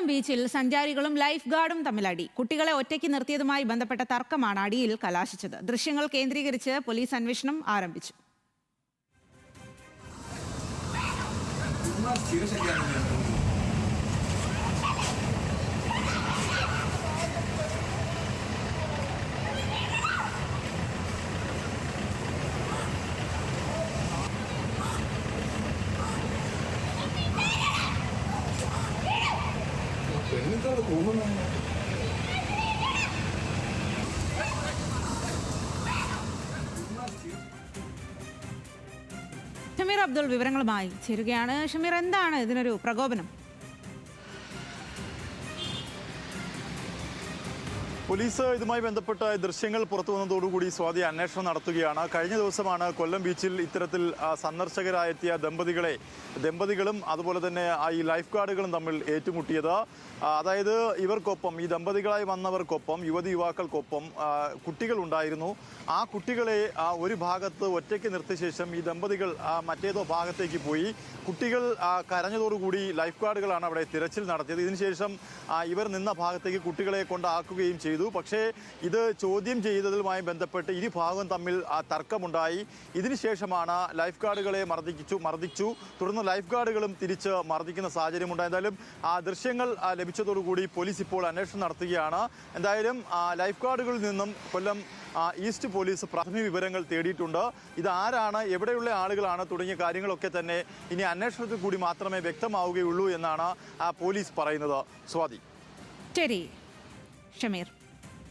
കൊല്ലം ബീച്ചിൽ സഞ്ചാരികളും ലൈഫ് ഗാർഡും തമ്മിലടി. കുട്ടികളെ ഒറ്റയ്ക്ക് നിർത്തിയതുമായി ബന്ധപ്പെട്ട തർക്കമാണ് അടിയിൽ കലാശിച്ചത്. ദൃശ്യങ്ങൾ കേന്ദ്രീകരിച്ച് പോലീസ് അന്വേഷണം ആരംഭിച്ചു. ഷമീർ അബ്ദുൾ വിവരങ്ങളുമായി ചേരുകയാണ്. ഷമീർ, എന്താണ് ഇതിനൊരു പ്രകോപനം? പോലീസ് ഇതുമായി ബന്ധപ്പെട്ട ദൃശ്യങ്ങൾ പുറത്തു വന്നതോടുകൂടി സ്വാതി അന്വേഷണം നടത്തുകയാണ്. കഴിഞ്ഞ ദിവസമാണ് കൊല്ലം ബീച്ചിൽ ഇത്തരത്തിൽ സന്ദർശകരായെത്തിയ ദമ്പതികളും അതുപോലെ തന്നെ ഈ ലൈഫ് ഗാർഡുകളും തമ്മിൽ ഏറ്റുമുട്ടിയത്. അതായത് ഇവർക്കൊപ്പം, ഈ ദമ്പതികളായി വന്നവർക്കൊപ്പം യുവാക്കൾക്കൊപ്പം കുട്ടികളുണ്ടായിരുന്നു. ആ കുട്ടികളെ ഒരു ഭാഗത്ത് ഒറ്റയ്ക്ക് നിർത്തിയ ശേഷം ഈ ദമ്പതികൾ മറ്റേതോ ഭാഗത്തേക്ക് പോയി. കുട്ടികൾ കരഞ്ഞതോടുകൂടി ലൈഫ് ഗാർഡുകളാണ് അവിടെ തിരച്ചിൽ നടത്തിയത്. ഇതിനുശേഷം ഇവർ നിന്ന ഭാഗത്തേക്ക് കുട്ടികളെ കൊണ്ടാക്കുകയും ചെയ്തു. പക്ഷേ ഇത് ചോദ്യം ചെയ്തതുമായി ബന്ധപ്പെട്ട് ഇരുഭാഗം തമ്മിൽ തർക്കമുണ്ടായി. ഇതിനുശേഷമാണ് ലൈഫ് ഗാർഡുകളെ മർദ്ദിച്ചു. തുടർന്ന് ലൈഫ് ഗാർഡുകളും തിരിച്ച് മർദ്ദിക്കുന്ന സാഹചര്യമുണ്ടായി. എന്തായാലും ദൃശ്യങ്ങൾ ലഭിച്ചതോടുകൂടി പോലീസ് ഇപ്പോൾ അന്വേഷണം നടത്തുകയാണ്. എന്തായാലും ലൈഫ് ഗാർഡുകളിൽ നിന്നും കൊല്ലം ഈസ്റ്റ് പോലീസ് പ്രാഥമിക വിവരങ്ങൾ തേടിയിട്ടുണ്ട്. ഇതാരാണ്, എവിടെയുള്ള ആളുകളാണ് തുടങ്ങിയ കാര്യങ്ങളൊക്കെ തന്നെ ഇനി അന്വേഷണത്തിൽ കൂടി മാത്രമേ വ്യക്തമാവുകയുള്ളൂ എന്നാണ് പോലീസ് പറയുന്നത്. സ്വാതി. ശരി ഷമീർ.